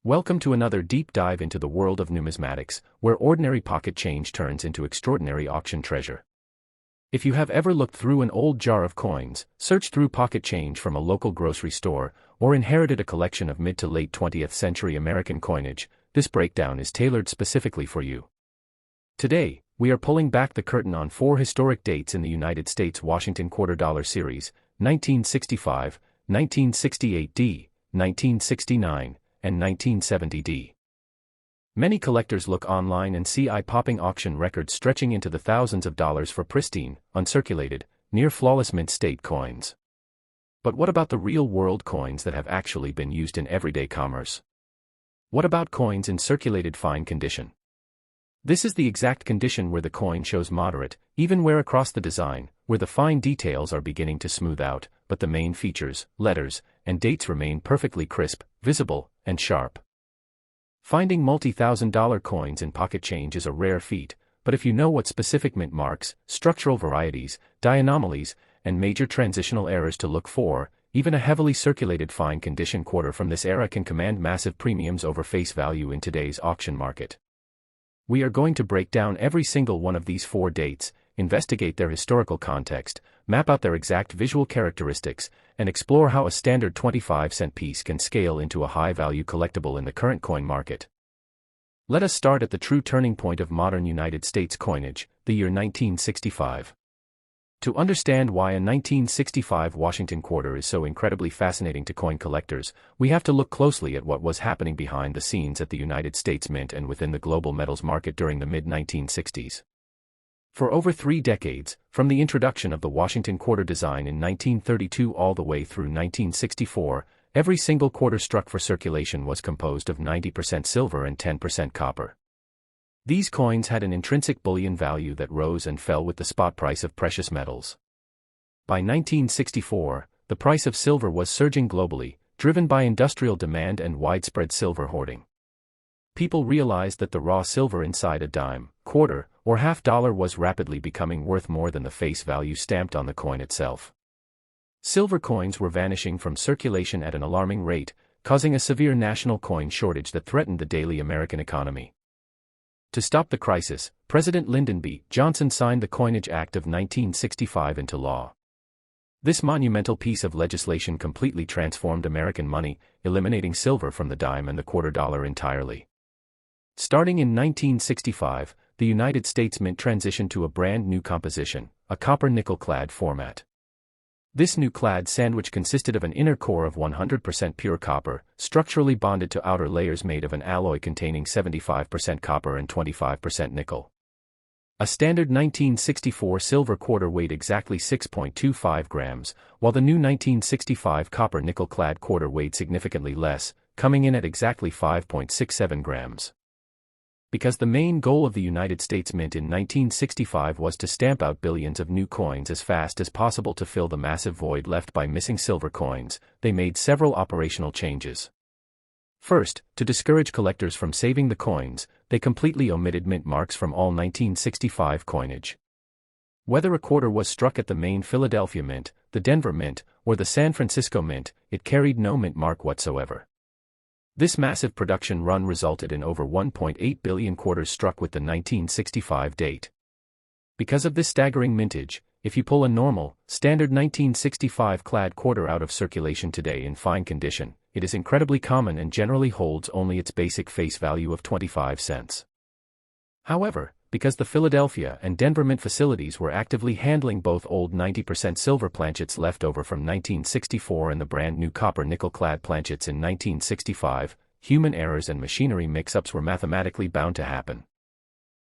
Welcome to another deep dive into the world of numismatics, where ordinary pocket change turns into extraordinary auction treasure. If you have ever looked through an old jar of coins, searched through pocket change from a local grocery store, or inherited a collection of mid to late 20th century American coinage, this breakdown is tailored specifically for you. Today, we are pulling back the curtain on 4 historic dates in the United States Washington Quarter Dollar Series: 1965, 1968D, 1969, and 1970D. Many collectors look online and see eye-popping auction records stretching into the thousands of dollars for pristine, uncirculated, near-flawless mint state coins. But what about the real-world coins that have actually been used in everyday commerce? What about coins in circulated fine condition? This is the exact condition where the coin shows moderate, even wear across the design, where the fine details are beginning to smooth out, but the main features, letters, and dates remain perfectly crisp, visible, and sharp. Finding multi-thousand-dollar coins in pocket change is a rare feat, but if you know what specific mint marks, structural varieties, die anomalies, and major transitional errors to look for, even a heavily circulated fine condition quarter from this era can command massive premiums over face value in today's auction market. We are going to break down every single one of these 4 dates, investigate their historical context, map out their exact visual characteristics, and explore how a standard 25-cent piece can scale into a high-value collectible in the current coin market. Let us start at the true turning point of modern United States coinage, the year 1965. To understand why a 1965 Washington quarter is so incredibly fascinating to coin collectors, we have to look closely at what was happening behind the scenes at the United States Mint and within the global metals market during the mid-1960s. For over 3 decades, from the introduction of the Washington quarter design in 1932 all the way through 1964, every single quarter struck for circulation was composed of 90% silver and 10% copper. These coins had an intrinsic bullion value that rose and fell with the spot price of precious metals. By 1964, the price of silver was surging globally, driven by industrial demand and widespread silver hoarding. People realized that the raw silver inside a dime, quarter, or half-dollar was rapidly becoming worth more than the face value stamped on the coin itself. Silver coins were vanishing from circulation at an alarming rate, causing a severe national coin shortage that threatened the daily American economy. To stop the crisis, President Lyndon B. Johnson signed the Coinage Act of 1965 into law. This monumental piece of legislation completely transformed American money, eliminating silver from the dime and the quarter dollar entirely. Starting in 1965, the United States Mint transitioned to a brand new composition, a copper-nickel-clad format. This new clad sandwich consisted of an inner core of 100% pure copper, structurally bonded to outer layers made of an alloy containing 75% copper and 25% nickel. A standard 1964 silver quarter weighed exactly 6.25 grams, while the new 1965 copper-nickel-clad quarter weighed significantly less, coming in at exactly 5.67 grams. Because the main goal of the United States Mint in 1965 was to stamp out billions of new coins as fast as possible to fill the massive void left by missing silver coins, they made several operational changes. First, to discourage collectors from saving the coins, they completely omitted mint marks from all 1965 coinage. Whether a quarter was struck at the main Philadelphia Mint, the Denver Mint, or the San Francisco Mint, it carried no mint mark whatsoever. This massive production run resulted in over 1.8 billion quarters struck with the 1965 date. Because of this staggering mintage, if you pull a normal, standard 1965 clad quarter out of circulation today in fine condition, it is incredibly common and generally holds only its basic face value of 25 cents. However, because the Philadelphia and Denver Mint facilities were actively handling both old 90% silver planchets left over from 1964 and the brand new copper-nickel-clad planchets in 1965, human errors and machinery mix-ups were mathematically bound to happen.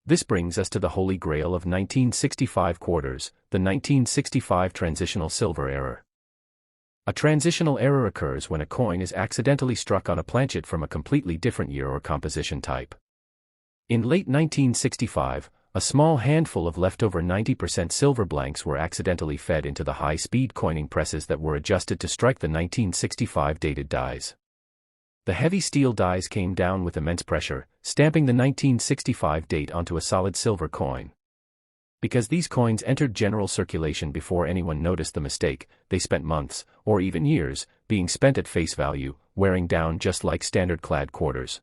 This brings us to the holy grail of 1965 quarters, the 1965 transitional silver error. A transitional error occurs when a coin is accidentally struck on a planchet from a completely different year or composition type. In late 1965, a small handful of leftover 90% silver blanks were accidentally fed into the high-speed coining presses that were adjusted to strike the 1965 dated dies. The heavy steel dies came down with immense pressure, stamping the 1965 date onto a solid silver coin. Because these coins entered general circulation before anyone noticed the mistake, they spent months, or even years, being spent at face value, wearing down just like standard clad quarters.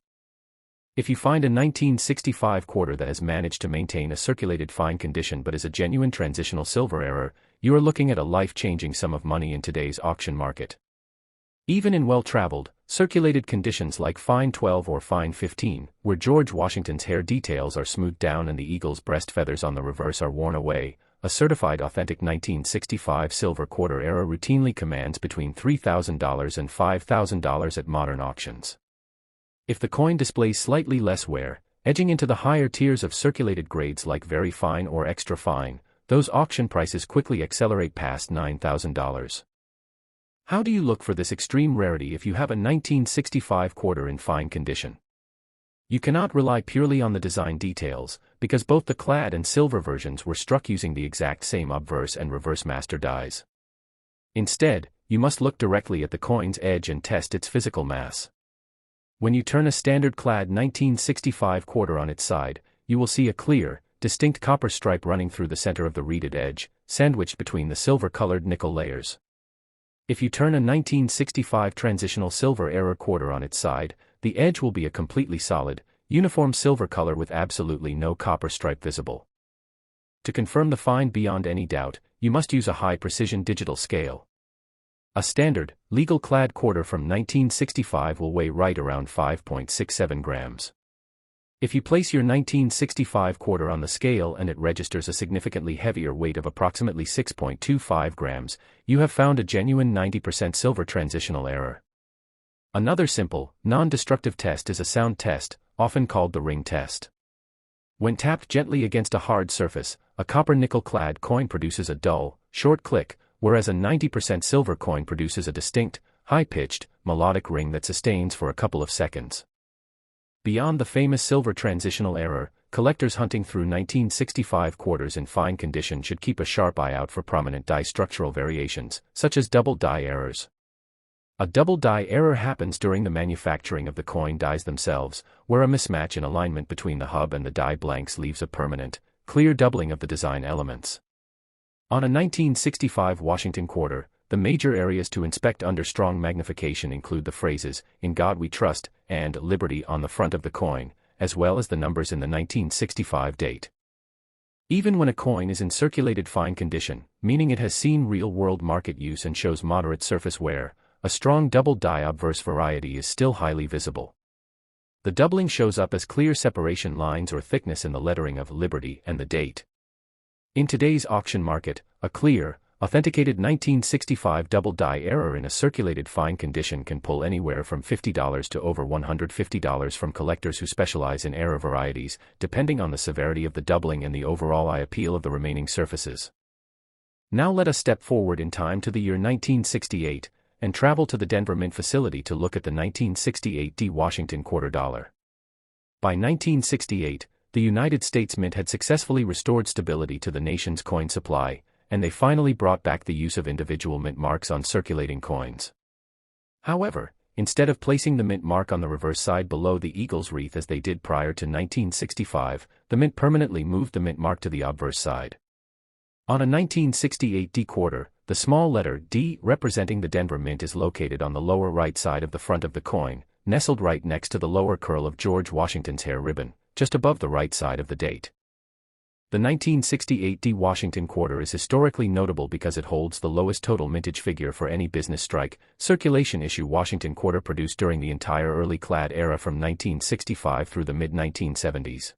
If you find a 1965 quarter that has managed to maintain a circulated fine condition but is a genuine transitional silver error, you are looking at a life-changing sum of money in today's auction market. Even in well-traveled, circulated conditions like fine 12 or fine 15, where George Washington's hair details are smoothed down and the eagle's breast feathers on the reverse are worn away, a certified authentic 1965 silver quarter error routinely commands between $3,000 and $5,000 at modern auctions. If the coin displays slightly less wear, edging into the higher tiers of circulated grades like very fine or extra fine, those auction prices quickly accelerate past $9,000. How do you look for this extreme rarity if you have a 1965 quarter in fine condition? You cannot rely purely on the design details, because both the clad and silver versions were struck using the exact same obverse and reverse master dies. Instead, you must look directly at the coin's edge and test its physical mass. When you turn a standard clad 1965 quarter on its side, you will see a clear, distinct copper stripe running through the center of the reeded edge, sandwiched between the silver-colored nickel layers. If you turn a 1965 transitional silver error quarter on its side, the edge will be a completely solid, uniform silver color with absolutely no copper stripe visible. To confirm the find beyond any doubt, you must use a high-precision digital scale. A standard, legal-clad quarter from 1965 will weigh right around 5.67 grams. If you place your 1965 quarter on the scale and it registers a significantly heavier weight of approximately 6.25 grams, you have found a genuine 90% silver transitional error. Another simple, non-destructive test is a sound test, often called the ring test. When tapped gently against a hard surface, a copper nickel-clad coin produces a dull, short click, whereas a 90% silver coin produces a distinct, high-pitched, melodic ring that sustains for a couple of seconds. Beyond the famous silver transitional error, collectors hunting through 1965 quarters in fine condition should keep a sharp eye out for prominent die structural variations, such as double die errors. A double die error happens during the manufacturing of the coin dies themselves, where a mismatch in alignment between the hub and the die blanks leaves a permanent, clear doubling of the design elements. On a 1965 Washington quarter, the major areas to inspect under strong magnification include the phrases, "In God We Trust," and "Liberty" on the front of the coin, as well as the numbers in the 1965 date. Even when a coin is in circulated fine condition, meaning it has seen real-world market use and shows moderate surface wear, a strong double die obverse variety is still highly visible. The doubling shows up as clear separation lines or thickness in the lettering of "Liberty" and the date. In today's auction market, a clear, authenticated 1965 double die error in a circulated fine condition can pull anywhere from $50 to over $150 from collectors who specialize in error varieties, depending on the severity of the doubling and the overall eye appeal of the remaining surfaces. Now let us step forward in time to the year 1968, and travel to the Denver Mint facility to look at the 1968 D Washington quarter dollar. By 1968, the United States Mint had successfully restored stability to the nation's coin supply, and they finally brought back the use of individual mint marks on circulating coins. However, instead of placing the mint mark on the reverse side below the eagle's wreath as they did prior to 1965, the mint permanently moved the mint mark to the obverse side. On a 1968 D quarter, the small letter D representing the Denver Mint is located on the lower right side of the front of the coin, nestled right next to the lower curl of George Washington's hair ribbon, just above the right side of the date. The 1968 D Washington quarter is historically notable because it holds the lowest total mintage figure for any business strike, circulation issue Washington quarter produced during the entire early clad era from 1965 through the mid-1970s.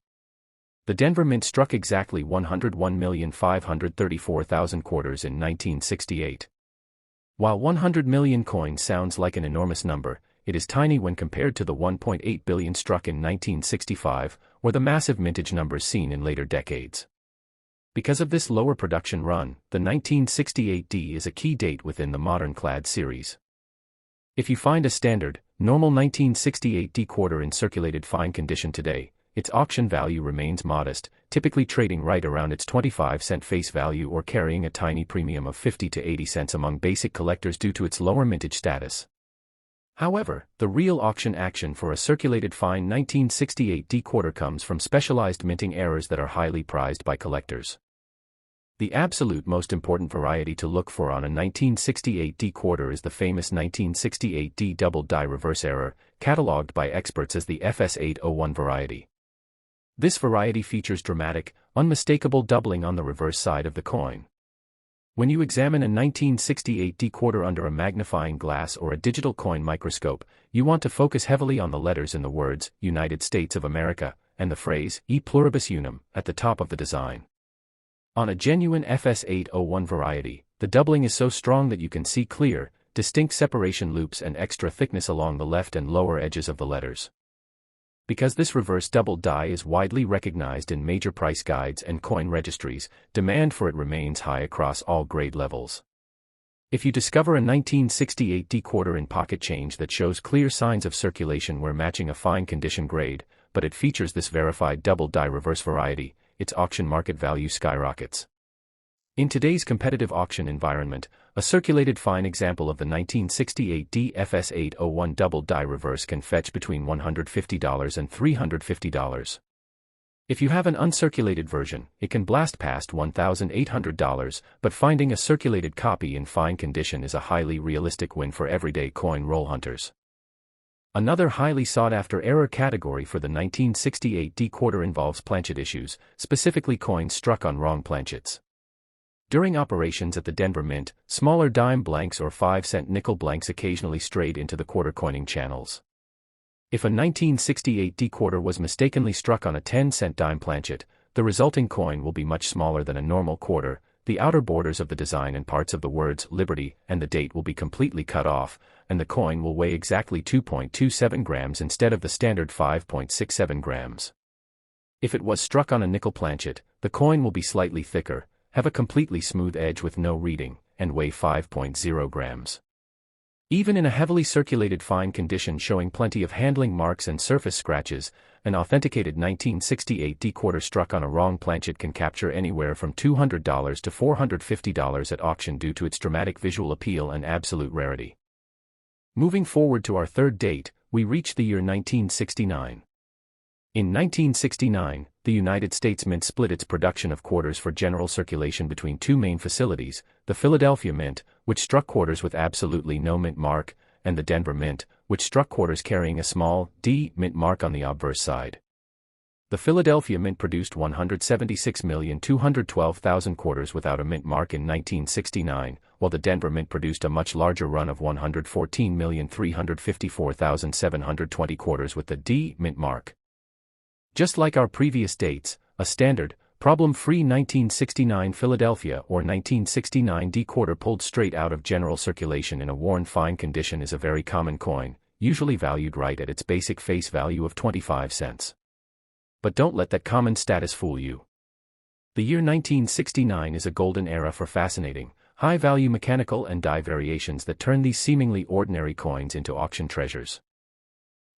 The Denver Mint struck exactly 101,534,000 quarters in 1968. While 100 million coins sounds like an enormous number, it is tiny when compared to the 1.8 billion struck in 1965, or the massive mintage numbers seen in later decades. Because of this lower production run, the 1968 D is a key date within the modern clad series. If you find a standard, normal 1968 D quarter in circulated fine condition today, its auction value remains modest, typically trading right around its 25-cent face value or carrying a tiny premium of 50 to 80 cents among basic collectors due to its lower mintage status. However, the real auction action for a circulated fine 1968 D quarter comes from specialized minting errors that are highly prized by collectors. The absolute most important variety to look for on a 1968D quarter is the famous 1968D double die reverse error, catalogued by experts as the FS801 variety. This variety features dramatic, unmistakable doubling on the reverse side of the coin. When you examine a 1968D quarter under a magnifying glass or a digital coin microscope, you want to focus heavily on the letters in the words, United States of America, and the phrase, E pluribus unum, at the top of the design. On a genuine FS801 variety, the doubling is so strong that you can see clear, distinct separation loops and extra thickness along the left and lower edges of the letters. Because this reverse double die is widely recognized in major price guides and coin registries, demand for it remains high across all grade levels. If you discover a 1968D quarter in pocket change that shows clear signs of circulation where matching a fine condition grade, but it features this verified double die reverse variety, its auction market value skyrockets. In today's competitive auction environment, a circulated fine example of the 1968D FS801 double die reverse can fetch between $150 and $350. If you have an uncirculated version, it can blast past $1,800, but finding a circulated copy in fine condition is a highly realistic win for everyday coin roll hunters. Another highly sought-after error category for the 1968D quarter involves planchet issues, specifically coins struck on wrong planchets. During operations at the Denver Mint, smaller dime blanks or 5-cent nickel blanks occasionally strayed into the quarter coining channels. If a 1968D quarter was mistakenly struck on a 10-cent dime planchet, the resulting coin will be much smaller than a normal quarter. The outer borders of the design and parts of the words Liberty and the date will be completely cut off, and the coin will weigh exactly 2.27 grams instead of the standard 5.67 grams. If it was struck on a nickel planchet, the coin will be slightly thicker, have a completely smooth edge with no reading, and weigh 5.0 grams. Even in a heavily circulated fine condition showing plenty of handling marks and surface scratches, an authenticated 1968D quarter struck on a wrong planchet can capture anywhere from $200 to $450 at auction due to its dramatic visual appeal and absolute rarity. Moving forward to our third date, we reach the year 1969. In 1969, the United States Mint split its production of quarters for general circulation between two main facilities, the Philadelphia Mint, which struck quarters with absolutely no mint mark, and the Denver Mint, which struck quarters carrying a small D mint mark on the obverse side. The Philadelphia Mint produced 176,212,000 quarters without a mint mark in 1969, while the Denver Mint produced a much larger run of 114,354,720 quarters with the D mint mark. Just like our previous dates, a standard, problem-free 1969 Philadelphia or 1969D quarter pulled straight out of general circulation in a worn fine condition is a very common coin, usually valued right at its basic face value of 25 cents. But don't let that common status fool you. The year 1969 is a golden era for fascinating, high-value mechanical and die variations that turn these seemingly ordinary coins into auction treasures.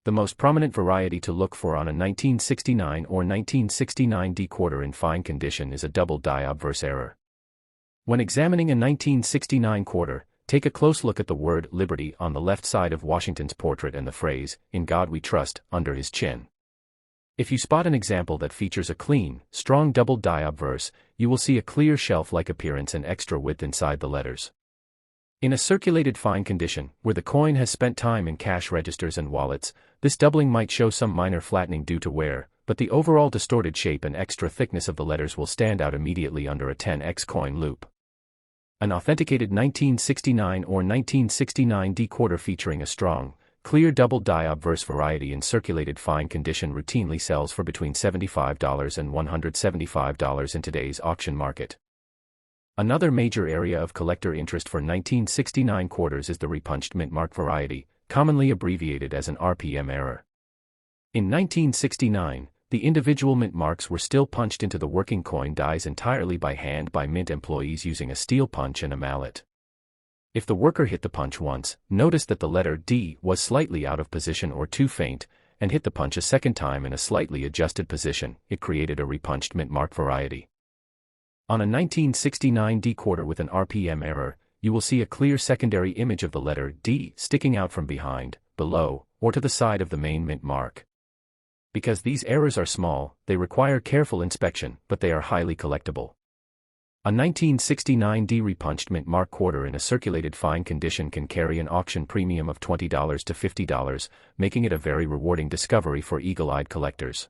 The most prominent variety to look for on a 1969 or 1969D quarter in fine condition is a double die obverse error. When examining a 1969 quarter, take a close look at the word Liberty on the left side of Washington's portrait and the phrase, "In God We Trust," under his chin. If you spot an example that features a clean, strong double die obverse, you will see a clear shelf-like appearance and extra width inside the letters. In a circulated fine condition, where the coin has spent time in cash registers and wallets, this doubling might show some minor flattening due to wear, but the overall distorted shape and extra thickness of the letters will stand out immediately under a 10x coin loop. An authenticated 1969 or 1969D quarter featuring a strong, clear double die obverse variety in circulated fine condition routinely sells for between $75 and $175 in today's auction market. Another major area of collector interest for 1969 quarters is the repunched mint mark variety, commonly abbreviated as an RPM error. In 1969, the individual mint marks were still punched into the working coin dies entirely by hand by mint employees using a steel punch and a mallet. If the worker hit the punch once, notice that the letter D was slightly out of position or too faint, and hit the punch a second time in a slightly adjusted position, it created a repunched mint mark variety. On a 1969D quarter with an RPM error, you will see a clear secondary image of the letter D sticking out from behind, below, or to the side of the main mint mark. Because these errors are small, they require careful inspection, but they are highly collectible. A 1969D repunched mint mark quarter in a circulated fine condition can carry an auction premium of $20 to $50, making it a very rewarding discovery for eagle-eyed collectors.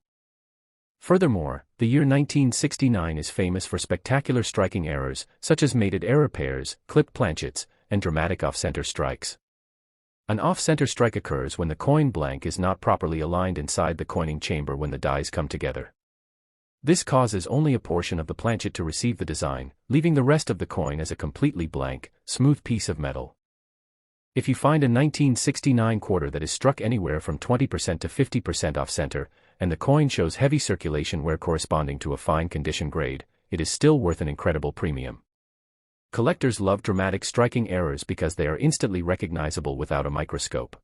Furthermore, the year 1969 is famous for spectacular striking errors, such as mated error pairs, clipped planchets, and dramatic off-center strikes. An off-center strike occurs when the coin blank is not properly aligned inside the coining chamber when the dies come together. This causes only a portion of the planchet to receive the design, leaving the rest of the coin as a completely blank, smooth piece of metal. If you find a 1969 quarter that is struck anywhere from 20% to 50% off-center, and the coin shows heavy circulation wear corresponding to a fine condition grade, it is still worth an incredible premium. Collectors love dramatic striking errors because they are instantly recognizable without a microscope.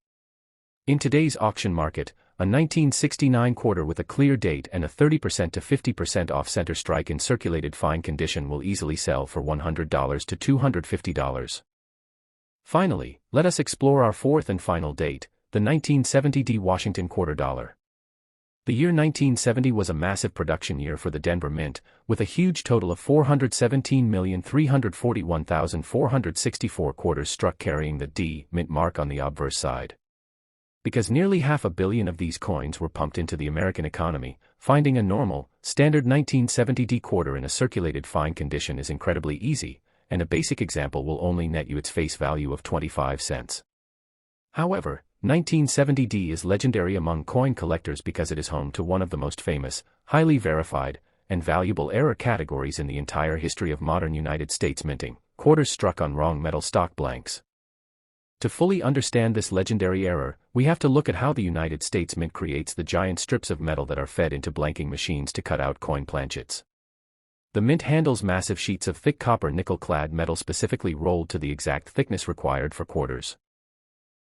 In today's auction market, a 1969 quarter with a clear date and a 30% to 50% off-center strike in circulated fine condition will easily sell for $100 to $250. Finally, let us explore our fourth and final date, the 1970D Washington quarter dollar. The year 1970 was a massive production year for the Denver Mint, with a huge total of 417,341,464 quarters struck carrying the D Mint mark on the obverse side. Because nearly 500 million of these coins were pumped into the American economy, finding a normal, standard 1970D quarter in a circulated fine condition is incredibly easy, and a basic example will only net you its face value of 25 cents. However, 1970D is legendary among coin collectors because it is home to one of the most famous, highly verified, and valuable error categories in the entire history of modern United States minting: quarters struck on wrong metal stock blanks. To fully understand this legendary error, we have to look at how the United States Mint creates the giant strips of metal that are fed into blanking machines to cut out coin planchets. The Mint handles massive sheets of thick copper nickel-clad metal specifically rolled to the exact thickness required for quarters.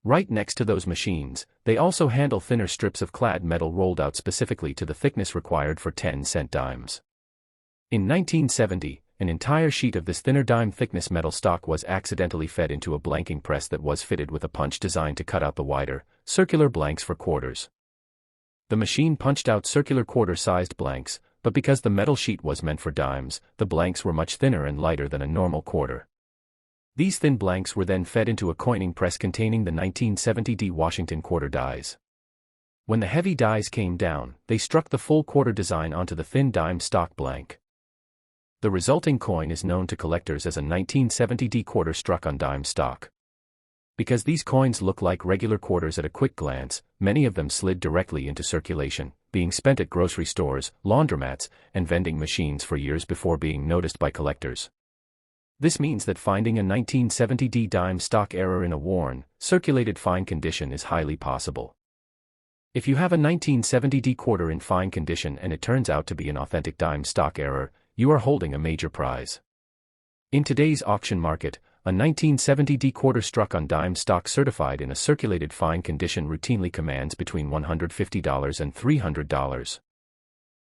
Right next to those machines, they also handle thinner strips of clad metal rolled out specifically to the thickness required for 10-cent dimes. In 1970, an entire sheet of this thinner dime thickness metal stock was accidentally fed into a blanking press that was fitted with a punch designed to cut out the wider, circular blanks for quarters. The machine punched out circular quarter-sized blanks, but because the metal sheet was meant for dimes, the blanks were much thinner and lighter than a normal quarter. These thin blanks were then fed into a coining press containing the 1970D Washington quarter dies. When the heavy dies came down, they struck the full quarter design onto the thin dime stock blank. The resulting coin is known to collectors as a 1970D quarter struck on dime stock. Because these coins look like regular quarters at a quick glance, many of them slid directly into circulation, being spent at grocery stores, laundromats, and vending machines for years before being noticed by collectors. This means that finding a 1970D dime stock error in a worn, circulated fine condition is highly possible. If you have a 1970D quarter in fine condition and it turns out to be an authentic dime stock error, you are holding a major prize. In today's auction market, a 1970D quarter struck on dime stock certified in a circulated fine condition routinely commands between $150 and $300.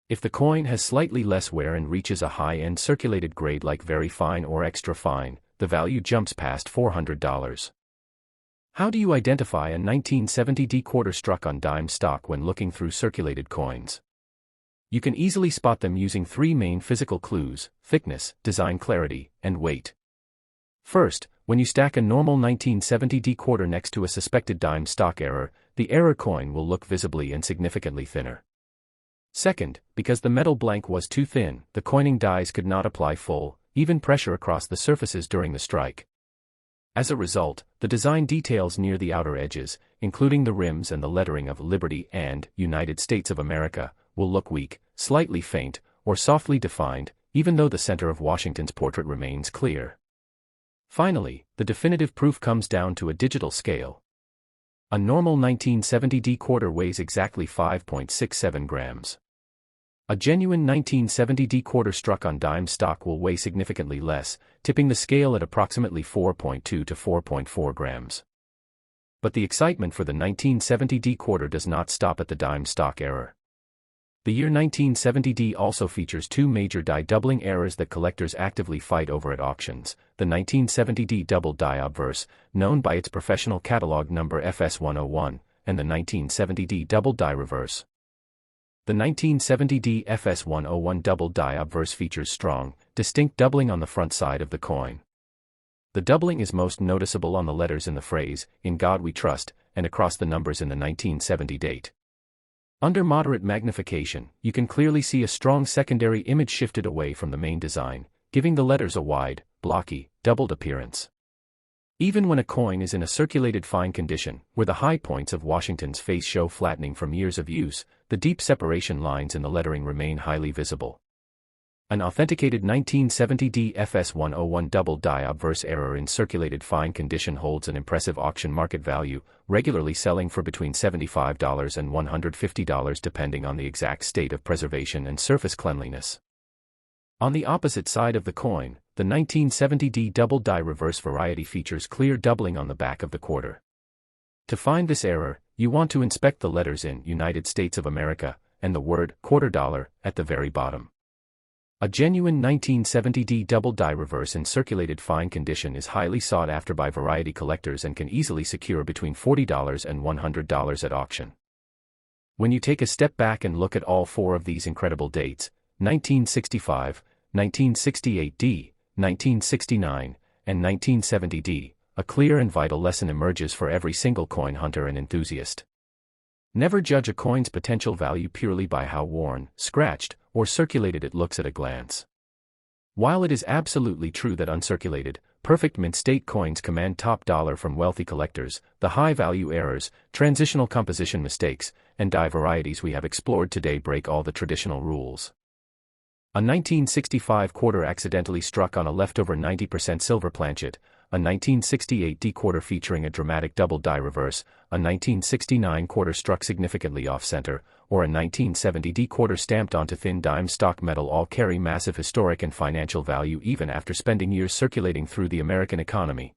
If the coin has slightly less wear and reaches a high-end circulated grade like very fine or extra fine, the value jumps past $400. How do you identify a 1970D quarter struck on dime stock when looking through circulated coins? You can easily spot them using three main physical clues: thickness, design clarity, and weight. First, when you stack a normal 1970D quarter next to a suspected dime stock error, the error coin will look visibly and significantly thinner. Second, because the metal blank was too thin, the coining dies could not apply full, even pressure across the surfaces during the strike. As a result, the design details near the outer edges, including the rims and the lettering of Liberty and United States of America, will look weak, slightly faint, or softly defined, even though the center of Washington's portrait remains clear. Finally, the definitive proof comes down to a digital scale. A normal 1970D quarter weighs exactly 5.67 grams. A genuine 1970D quarter struck on dime stock will weigh significantly less, tipping the scale at approximately 4.2 to 4.4 grams. But the excitement for the 1970D quarter does not stop at the dime stock error. The year 1970D also features two major die doubling errors that collectors actively fight over at auctions: the 1970D double die obverse, known by its professional catalog number FS101, and the 1970D double die reverse. The 1970D FS101 double die obverse features strong, distinct doubling on the front side of the coin. The doubling is most noticeable on the letters in the phrase, "In God We Trust," and across the numbers in the 1970 date. Under moderate magnification, you can clearly see a strong secondary image shifted away from the main design, giving the letters a wide, blocky, doubled appearance. Even when a coin is in a circulated fine condition, where the high points of Washington's face show flattening from years of use, the deep separation lines in the lettering remain highly visible. An authenticated 1970D FS101 double die obverse error in circulated fine condition holds an impressive auction market value, regularly selling for between $75 and $150 depending on the exact state of preservation and surface cleanliness. On the opposite side of the coin, the 1970D double die reverse variety features clear doubling on the back of the quarter. To find this error, you want to inspect the letters in United States of America, and the word quarter dollar at the very bottom. A genuine 1970D double die reverse in circulated fine condition is highly sought after by variety collectors and can easily secure between $40 and $100 at auction. When you take a step back and look at all four of these incredible dates, 1965, 1968D, 1969, and 1970D, a clear and vital lesson emerges for every single coin hunter and enthusiast. Never judge a coin's potential value purely by how worn, scratched, or circulated it looks at a glance. While it is absolutely true that uncirculated, perfect mint state coins command top dollar from wealthy collectors, the high-value errors, transitional composition mistakes, and die varieties we have explored today break all the traditional rules. A 1965 quarter accidentally struck on a leftover 90% silver planchet, a 1968 D quarter featuring a dramatic double die reverse, a 1969 quarter struck significantly off-center, or a 1970 D quarter stamped onto thin dime stock metal all carry massive historic and financial value even after spending years circulating through the American economy.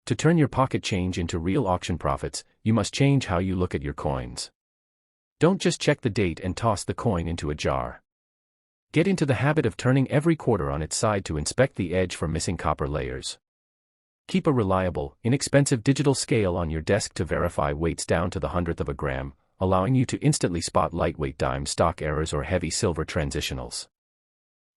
To turn your pocket change into real auction profits, you must change how you look at your coins. Don't just check the date and toss the coin into a jar. Get into the habit of turning every quarter on its side to inspect the edge for missing copper layers. Keep a reliable, inexpensive digital scale on your desk to verify weights down to the hundredth of a gram, allowing you to instantly spot lightweight dime stock errors or heavy silver transitionals.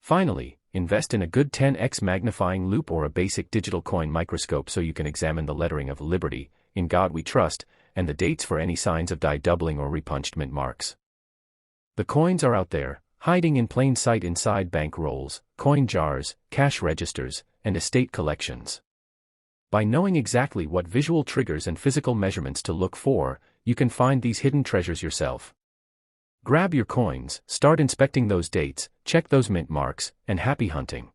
Finally, invest in a good 10x magnifying loupe or a basic digital coin microscope so you can examine the lettering of Liberty, In God We Trust, and the dates for any signs of die doubling or repunched mint marks. The coins are out there, hiding in plain sight inside bank rolls, coin jars, cash registers, and estate collections. By knowing exactly what visual triggers and physical measurements to look for, you can find these hidden treasures yourself. Grab your coins, start inspecting those dates, check those mint marks, and happy hunting.